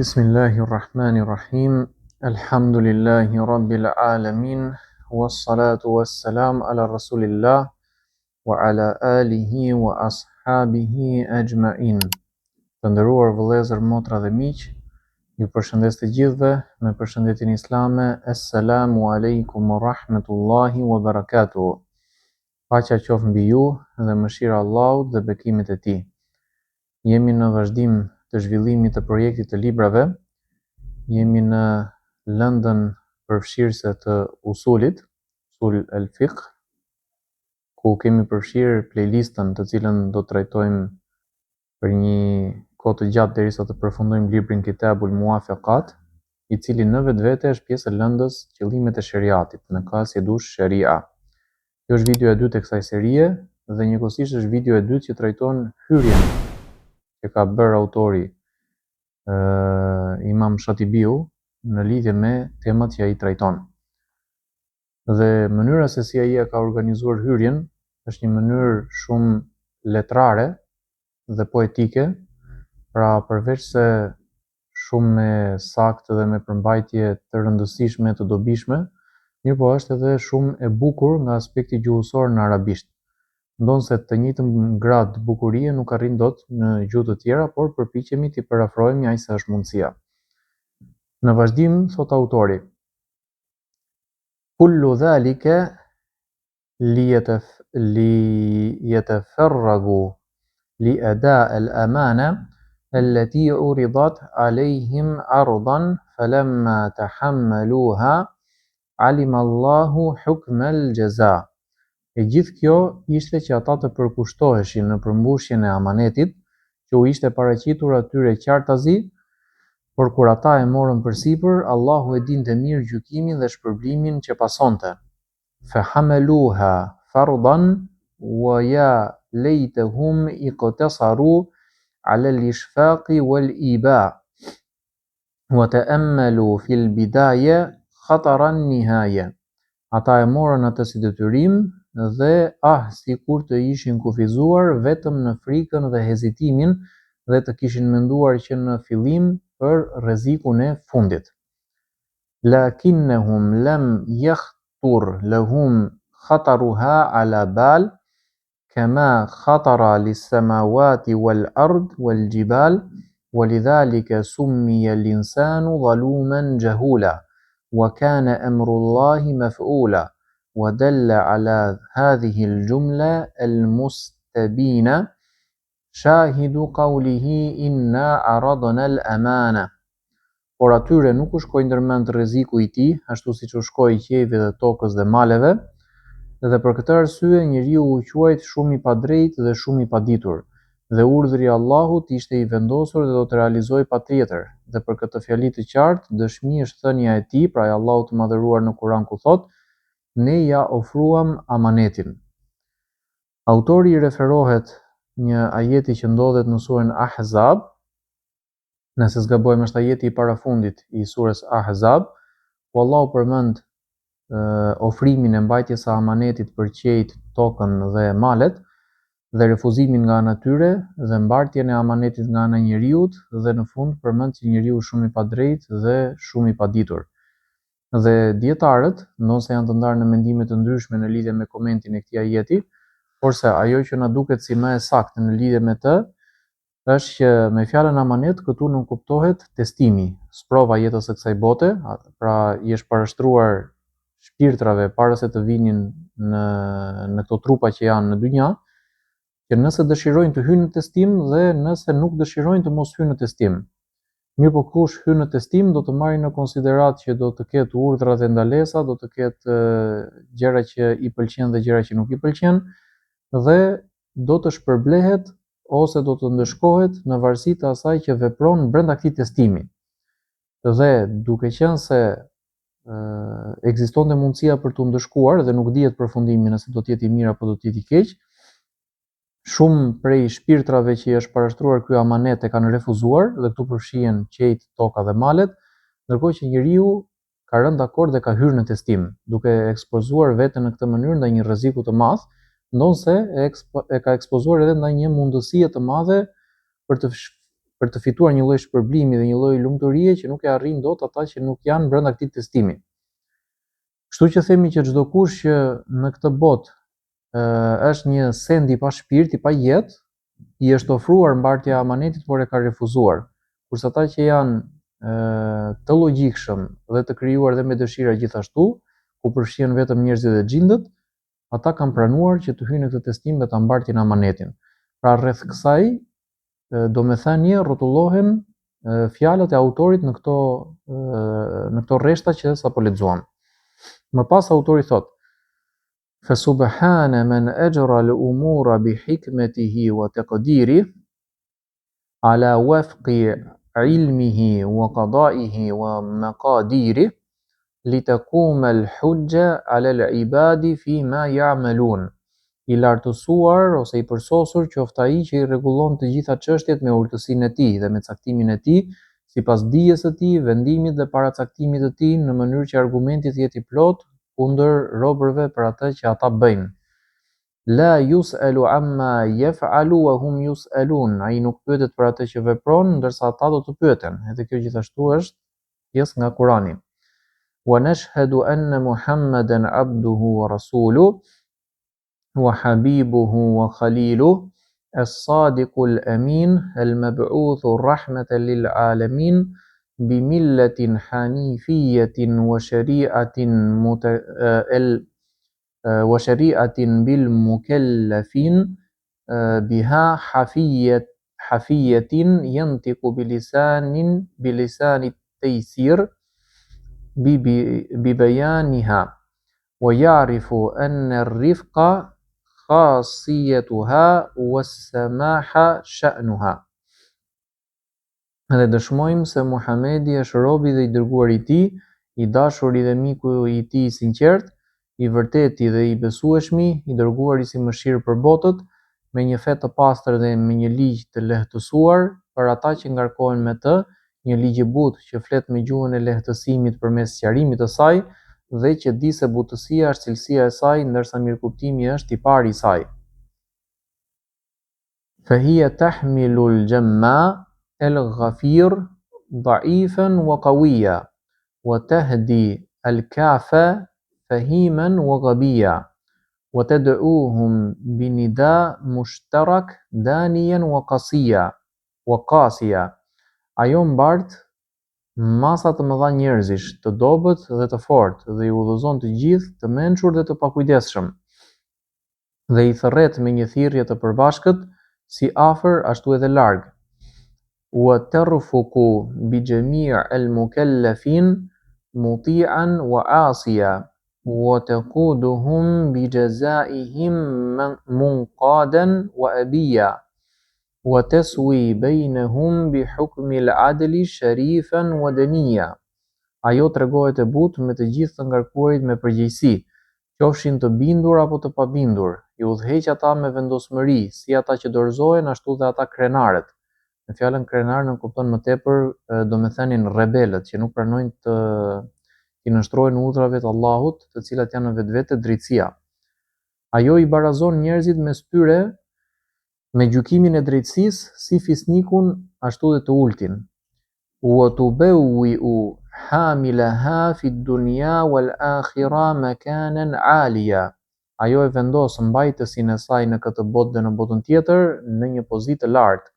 Bismillahirrahmanirrahim. Alhamdulillahi rabbil alamin. Wassalatu wassalam ala rasulillah wa ala alihi wa ashabihi ajma'in. Të nderuar vëllezër, motra dhe miq, ju përshëndes të gjithëve me përshëndetjen islame. Assalamu alaikum wa rahmatullahi wa barakatuh. Paqja qoftë mbi ju dhe mëshira e Allahut dhe bekimet e tij. Jemi në vazhdim të zhvillimit të projektit të librave. Jemi në lëndën përfshirëse të usulit, usul el fiqh, ku kemi përfshirë playlistën të cilën do të trajtojmë për një kohë të gjatë derisa të përfundojmë librin Kitabul Muwafiqat, i cili në vetvete është pjesë e lëndës qëllimet e shariatit, në kas jedush sharia. Kjo është video e dytë e kësaj serie dhe njëkohësisht është video e dytë që trajton hyrjen që ka bërë autori Imam Shatibiu në lidhje me temat që ai trajton. Dhe mënyra se si ai ka organizuar hyrjen është një mënyrë shumë letrare dhe poetike, pra përveç se shumë me saktë dhe me përmbajtje të rëndësishme, të dobishme, mirëpo është edhe shumë e bukur nga aspekti gjuhësor në arabisht. Ndonse të njëjtën grad bukurie nuk arrin dot në gjuhë të tjera, por përpiqemi t'i parafrojmë aq sa është mundësia. Në vazhdim thot autori: Kullu dhalika liyatafarragu li ada al-amana allati uridat alayhim ardan falamma tahammaluha alima Allahu hukma al-jaza. E gjithë kjo ishte që ata të përkushtoheshin në përmbushjen e amanetit që u ishte paraqitur atyre qartazi, por kur ata e morën përsipër, Allahu e dinte mirë gjykimin dhe shpërblimin që pasonte. Fahamaluha fardan wa ya laytahum iqtasaru ala al-ishfaqi wal-iba wa ta'ammalu fil bidaya khatara an-nihaya. Ata e morën atë si detyrim dhe sikur të ishin kufizuar vetëm në frikën dhe hezitimin dhe të kishin menduar që në fillim për rrezikun e fundit. Lakinnahum lam yakhtur lahum khataruha ala bal kama khatara lis-samawati wal-ard wal-jibal walidhalika summiya al-insanu zaluman jahula wa kana amru Allahi maf'ula. ودل على هذه الجملة المستبينة شاهد قوله إنا عرضنا الأمانة. Por atyre nuk u shkoi ndërmend rreziku i tij, ashtu siç u shkoi qiejve dhe tokës dhe maleve, dhe për këtë arsye njeriu u quajt shumë i padrejtë dhe shumë i paditur, dhe urdhri i Allahut ishte i vendosur dhe do të realizojë patjetër, dhe për këtë fjali të qartë dëshmi është thënia e tij, pra e Allahut të madhëruar në Kur'an ku thotë: ne ja ofruam amanetin. Autori i referohet një ajeti që ndodhet në surën Ahzab, nëse s'gabojmë është ajeti i parafundit i surës Ahzab, ku Allahu përmend ofrimin e mbajtjes së amanetit për qejt, tokën dhe malet, dhe refuzimin nga ana tyre dhe mbartjen e amanetit nga ana e njeriut, dhe në fund përmend që njeriu është shumë i padrejtë dhe shumë i paditur. Dhe dietarët, ndonse janë të ndarë në mendime të ndryshme në lidhje me komentin e këtij ajeti, porse ajo që na duket si më e saktë në lidhje me të, është që me fjalën amanet këtu nuk kuptohet testimi, sprova jetës së kësaj bote, pra i është parashtruar shpirtrave para se të vinin në këto trupa që janë në dynja, që nëse dëshirojnë të hyjnë në testim dhe nëse nuk dëshirojnë të mos hyjnë në testim. Mirë po kush hyn në testim do të marrë në konsiderat që do të ketë urdhra dhe ndalesa, do të ketë gjëra që i pëlqen dhe gjëra që nuk i pëlqen, dhe do të shpërblehet ose do të ndëshkohet në varësi të asaj që vepron brenda këtij testimi. Dhe duke qenë se ekzistonte mundësia për të ndëshkuar dhe nuk dihet përfundimi nëse do të jetë i mirë apo do të jetë i keq, shumë prej shpirtrave që i është parashtruar ky amanet e kanë refuzuar, dhe këtu përfshihen qejt, toka dhe malet, ndërkohë që njeriu ka rënë dakord dhe ka hyrë në testim, duke ekspozuar veten në këtë mënyrë ndaj një rreziku të madh, ndonse e ka ekspozuar edhe ndaj një mundësie të madhe për për të fituar një lloj shpërblimi dhe një lloj lumturie që nuk e arrin dot ata që nuk janë brenda këtij testimi. Kështu që themi që çdo kush që në këtë botë është një send i pa shpirt, i pa jetë, i është ofruar mbartja e amanetit, por e ka refuzuar. Kurse ata që janë të logjikshëm dhe të krijuar dhe me dëshira gjithashtu, ku përfshihen vetëm njerëzit dhe xhindët, ata kanë pranuar që të hyjnë në këtë testim dhe ta mbartin amanetin. Pra rreth kësaj domethënie rrotullohen fjalët e autorit në këto rreshta që sapo lexuam. Më pas autori thot: فسبحان من أجرى الأمور بحكمته وتقديره على وفق علمه وقضائه ومقاديره لتقوم الحجة على العباد فيما يعملون. I lartësuar ose i përsosur qoftë ai që i rregullon të gjitha çështjet me urtësinë e tij dhe me caktimin e tij, sipas dijes së tij, vendimit dhe paracaktimit të tij, në mënyrë që argumenti të jetë i plotë kundër robërve për atë që ata bëjnë. La yus'alu amma yaf'alu wa hum yus'alun. Ai nuk pyetet për atë që vepron, ndërsa ata do të pyeten. Edhe kjo gjithashtu është pjesë nga Kurani. Wa nashhadu anna Muhammadan abduhu wa rasuluhu wa habibuhu wa khaliluhu as-sadiqul amin al-mab'uthu rahmatan lil alamin بملة حنيفية وشريعة بالمكلفين بها حفية ينطق بلسان التيسير ببيانها ويعرف أن الرفق خاصيتها والسماح شأنها. Dhe dëshmojmë se Muhamedi është robi dhe i dërguari i tij, i dashuri dhe miku i tij i sinqert, i vërteti dhe i besueshmi, i dërguari si mëshirë për botët, me një fe të pastër dhe me një ligj të lehtësuar për ata që ngarkohen me të, një ligj i butë që flet me gjuhën e lehtësimit përmes sqarimit të saj dhe që di se butësia është cilësia e saj, ndërsa mirëkuptimi është i pari i saj. فهي تحمل الجمّا الغفير ضعيفا وقويا وتهدي الكعفة فهيما وغبيا وتدعوهم بنداء مشترك دانيا وقاسيا. Ajo mbart masa të mëdha njerëzish, të dobët dhe të fortë, dhe i udhëzon të gjithë të mençur dhe të pakujdesshëm, dhe i thërret me një thirrje të përbashkët, si afër ashtu edhe larg. وترفق بجميع المكلفين مطيعا وعاصيا وتقودهم بجزائهم منقادا وأبيا وتسوي بينهم بحكم العدل شريفا ودنيا. Ajo tregohet e butë me të gjithë të ngarkuarit me përgjegjësi, qofshin të bindur apo të pabindur, i udhëheq ata me vendosmëri, si ata që dorëzohen ashtu dhe ata krenarët. Në fjalën krenar në kupton më tepër domethënin rebelët që nuk pranojnë të i nështrojnë urdhrave të Allahut, të cilat janë në vetvete drejtësia. Ajo i barazon njerëzit mes tyre me gjykimin e drejtësisë, si fisnikun ashtu dhe të ultin. Wa tubawwi'u hamilaha fi dunya wal akhirah makanan 'aliya. Ajo e vendos mbajtësin e saj në këtë botë dhe në botën tjetër në një pozitë të lartë.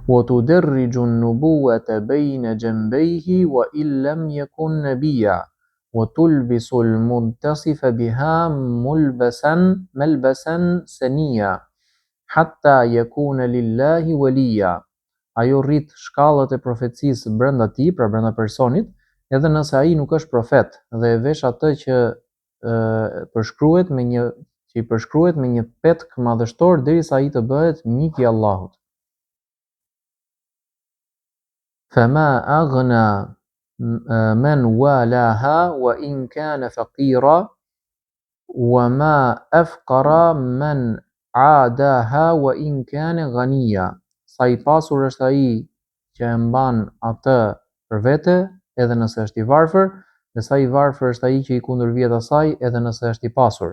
وتدرج النبوة بين جنبيه وإن لم يكن نبيا وتلبس المتصف بها ملبسا سنيا حتى يكون لله وليا. Ajo rrit shkallët e profecisë brenda tij, pra brenda personit, edhe nëse ai nuk është profet, dhe e vesh atë që i përshkruhet me një petk madhështor derisa ai të bëhet mik i Allahut. فما أغنى من والاها وإن كان فقيرا وما أفقر من عاداها وإن كان غنيا. Sa i pasur është ai që e mban atë për vete, edhe nëse është i varfër, dhe sa i varfër është ai që i kundërvjet asaj, edhe nëse është i pasur.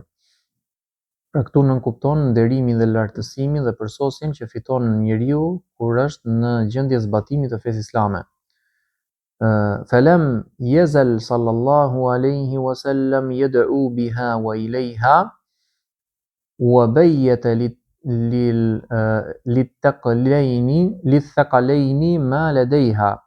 Pra këtu nënkupton nderimin dhe lartësimin dhe përsosin që fiton njeriu kur është në gjendje zbatimi të fesë islame. فلم يزل صلى الله عليه وسلم يدعو بها وإليها وبيت للثقلين ما لديها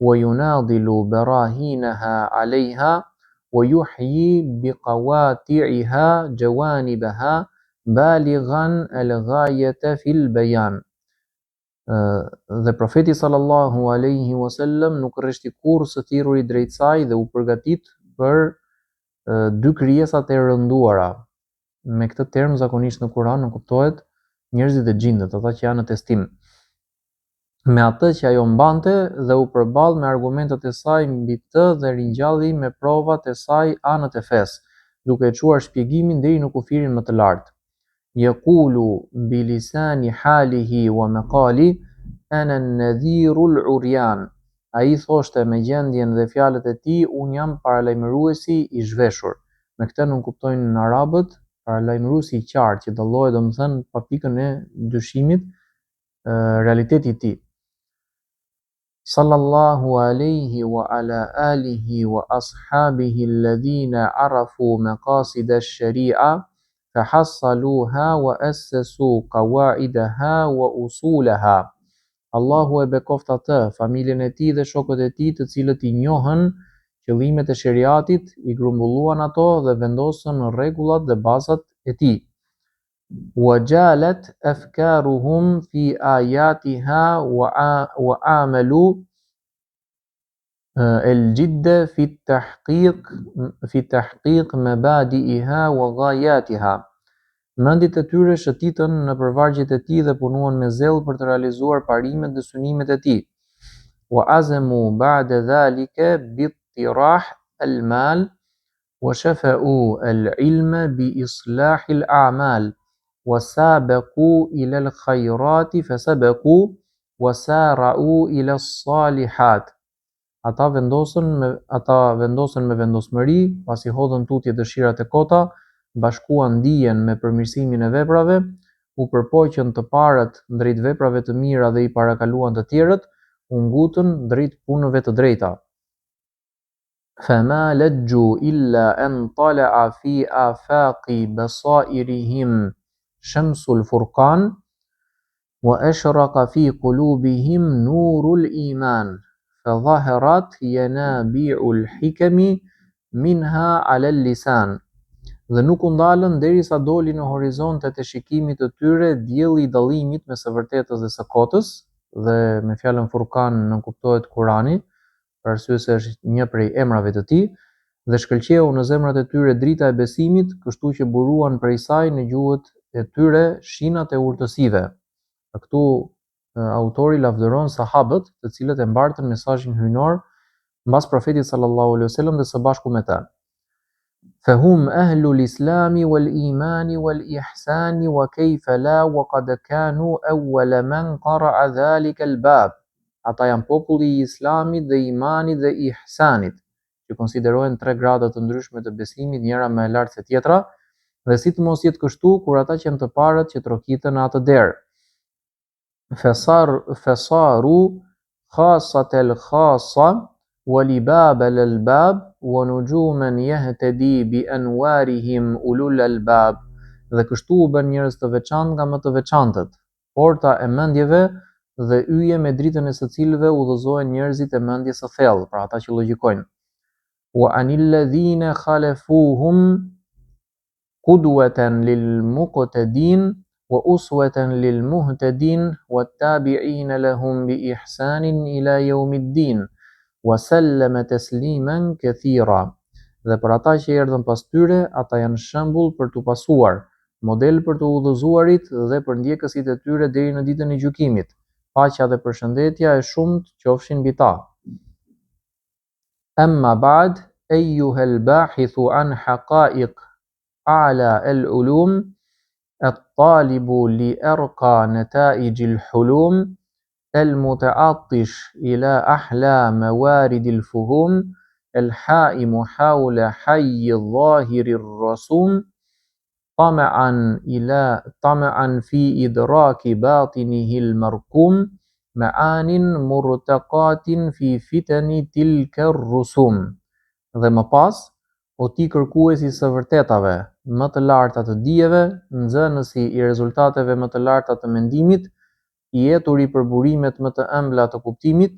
ويناضل براهينها عليها ويحيي بقواطعها جوانبها بالغا الغاية في البيان. Dhe profeti sallallahu alaihi wasallam nuk rreshti kurrë së thirruri drejt saj dhe u përgatit për dy krijesat e rënduara. Me këtë term zakonisht në Kur'an nuk kuptohet njerëzit e gjindët, ata që janë në testim. Me atë që ajo mbante dhe u përball me argumentet e saj mbi të dhe ringjalli me provat e saj anët e fesë, duke e çuar shpjegimin deri në kufirin më të lartë. Yaqulu bilisani halihi wa maqali ana an-nadhiru al-uryan. Ai thoshte me gjendjen dhe fjalët e tij, un jam paralajmëruesi i zhveshur. Me këtë nuk kuptojnë arabët paralajmëruesi i qartë që dallohet domethënë pa pikën e dyshimit realiteti i tij. Sallallahu alayhi wa ala alihi wa ashabihi alladhina arafu maqasid ash-shari'a fahassaluha wa assasu qawaidaha wa usulaha. Allahu e bekoft atë, familjen e tij dhe shokët e tij, të cilët i njohën qëllimet e shariatit, i grumbulluan ato dhe vendosën rregullat dhe bazat e tij. وجالت أفكارهم في آياتها وعاملوا الجد في تحقيق مبادئها وغاياتها. Mendjet e tyre shëtitën në përvargjet e tij dhe punuan me zell për të realizuar parimet dhe synimet e tij. وعزموا بعد ذلك باطراح المال وشفعوا العلم بإصلاح الأعمال وسابقوا إلى الخيرات فسبقوا وسارعوا إلى الصالحات. Ata vendosën me vendosmëri, pasi hodhën tutje dëshirat e kota, bashkuan dijen me përmirësimin e veprave, u përpoqën të parët drejt veprave të mira dhe i parakaluan të tjerët, u ngutën drejt punëve të drejta. فما لجوا إلا أن طلع في آفاق بصائرهم شمس الفرقان وأشرق في قلوبهم نور الإيمان فظهرت ينابيع الحكم منها على اللسان. Dhe nuk u ndalën derisa doli në horizontet e shikimit të tyre dielli i dallimit mes së vërtetës dhe së kotës, dhe me fjalën Furkan nënkuptohet Kurani, për arsye se është një prej emrave të tij, dhe shkëlqeu në zemrat e tyre drita e besimit, kështu që buruan prej saj në gjuhët e tyre shinat e urtësive. Këtu autori lavdëron sahabët, të cilët e mbartën mesazhin hyjnor mbas profetit sallallahu alaihi wasallam dhe së bashku me të. فهم أهل الإسلام والإيمان والإحسان وكيف لا وقد كانوا أول من قرأ ذلك الباب. Ata janë populli i Islamit dhe imanit dhe ihsanit, që konsiderohen tre grada të ndryshme të besimit, njëra më e lartë se tjetra, dhe si të mos jetë kështu kur ata që janë të parët që trokitën atë derë. Fesaru khasatel khasa walibab al-albab wa nujuman yahtadi bi anwarihim ulul albab. Dhe kështu u bën njerëz të veçantë nga më të veçantët, porta e mendjeve dhe yje me dritën e së cilëve udhëzohen njerëzit e mendjes së thellë, pra ata që logjikojnë. Wa anil ladhina khalafuhum qudwatan lil muqtadin wa uswatan lil muhtadin wattabi'ina lahum bi ihsanin ila yawmiddin wa sallama tasliman kathira. Dhe për ata që erdhën pas tyre, ata janë shembull për t'u pasuar, model për të udhëzuarit dhe për ndjekësit e tyre deri në ditën e gjykimit. Paqja dhe përshëndetja e shumt qofshin mbi ta. Amma ba'd, ayyuha al-bahithu an haqa'iq a'la al-ulum at-talibu li arqa nata'ij al-hulum al-muta'attish ila ahla mawarid al-fuhum al-ha'imu hawla hayy al-zahir ar-rasum طمعا في إدراك باطنه المرقوم معان مرتقات في فتن تلك الرسوم. Dhe më pas, o ti kërkuesi së vërtetave, më të larta të dijeve, nxënësi i rezultateve më të larta të mendimit, i eturi për burimet më të ëmbla të kuptimit,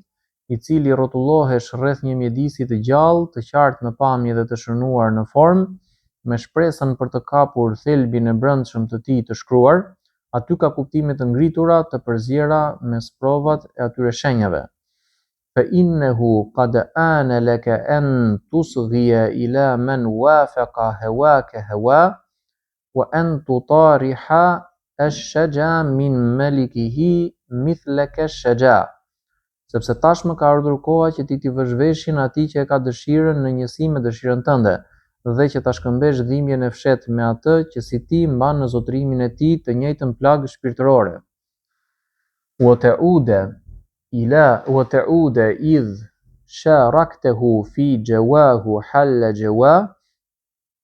i cili rrotullohesh rreth një mjedisi të gjallë, të qartë në pamje dhe të shënuar në formë, me shpresën për të kapur thelbin e brendshëm të tij të shkruar, aty ka kuptime të ngritura të përzjera mes provat e atyre shenjave. فإنه قد آن لك أن تصغي إلى من وافق هواك هواه وأن تطارح الشجا من ملكه مثلك الشجا. Sepse tashmë ka ardhur koha që ti t'i vësh veshin atij që e ka dëshirën në njësi me dëshirën tënde, dhe që ta shkëmbesh dhimbjen e fshehtë me atë që si ti mban në zotrimin e tij të njëjtën plagë shpirtërore. وتعود إذ شاركته في جواه حل جواه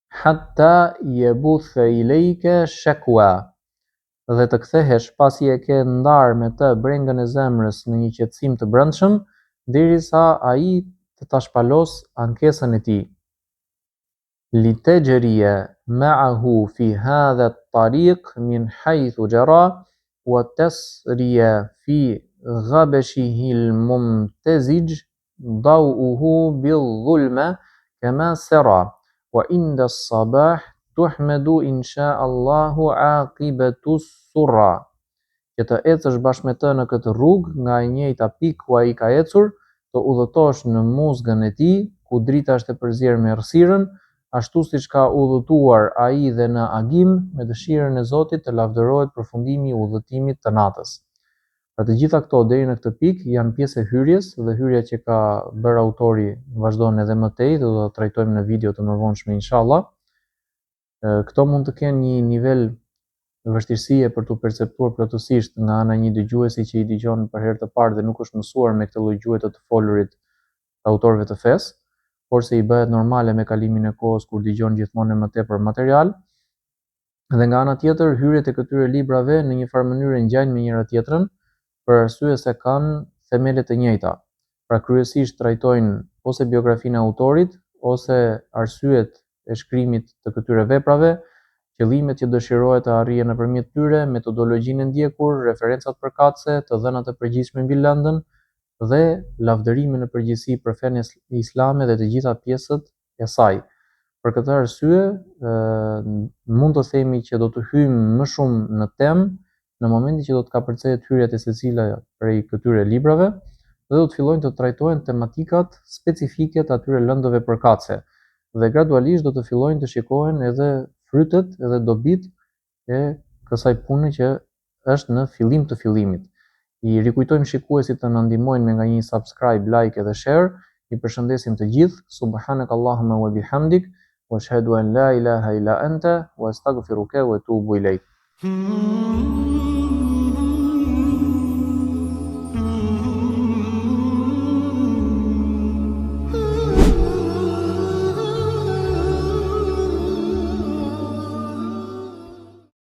حتى يبث إليك شكوى. Dhe të kthehesh pasi e ke ndarë me të brengën e zemrës në një qetësim të brendshëm, derisa ai të ta shpalos ankesën e tij. لتجري معه في هذا الطريق من حيث جرى وتسري في غبشه الممتزج ضوءه بالظلمة كما سرى وعند الصباح تحمد إن شاء الله عاقبة السرى. Që të ecësh bashkë me të në këtë rrugë, nga e njëjta pikë ku ai ka ecur, të udhëtosh në muzgën e tij, ku drita është e përzierë me errësirën, ashtu siç ka udhëtuar ai dhe në agim, me dëshirën e Zotit të lavdërohet përfundimi i udhëtimit të natës. Pra të gjitha këto deri në këtë pikë janë pjesë e hyrjes, dhe hyrja që ka bërë autori vazhdon edhe më tej, dhe do ta trajtojmë në video të mëvonshme inshallah. Këto mund të kenë një nivel vështirësie për të perceptuar plotësisht nga ana një dëgjuesi që i dëgjon për herë të parë dhe nuk është mësuar me këtë lloj gjuhë të folurit të autorëve të fesë, por se i bëhet normale me kalimin e kohës kur dëgjon gjithmonë më tepër material. Dhe nga ana tjetër, hyrjet e këtyre librave në një farë mënyrë ngjajnë me njëra tjetrën, për arsye se kanë themele të njëjta. Pra kryesisht trajtojnë ose biografinë e autorit, ose arsyet e shkrimit të këtyre veprave, qëllimet që dëshirohet të arrihen nëpërmjet tyre, metodologjinë e ndjekur, referencat përkatëse, të dhënat e përgjithshme mbi lëndën dhe lavdërimi në përgjithësi për fenë islame dhe të gjitha pjesët e saj. Për këtë arsye, mund të themi që do të hyjmë më shumë në temë në momentin që do të kapërcehet hyrjet e secila prej këtyre librave dhe do të fillojnë të trajtohen tematikat specifike të atyre lëndëve përkatëse. Dhe gradualisht do të fillojnë të shikohen edhe frytet edhe dobit e kësaj pune që është në fillim të fillimit. I rikujtojmë shikuesit të na ndihmojnë me nga një subscribe, like edhe share. I përshëndesim të gjithë. Subhanakallahumma wa bihamdik, wa ashhadu an la ilaha illa anta, wa astaghfiruka wa atubu ilayk.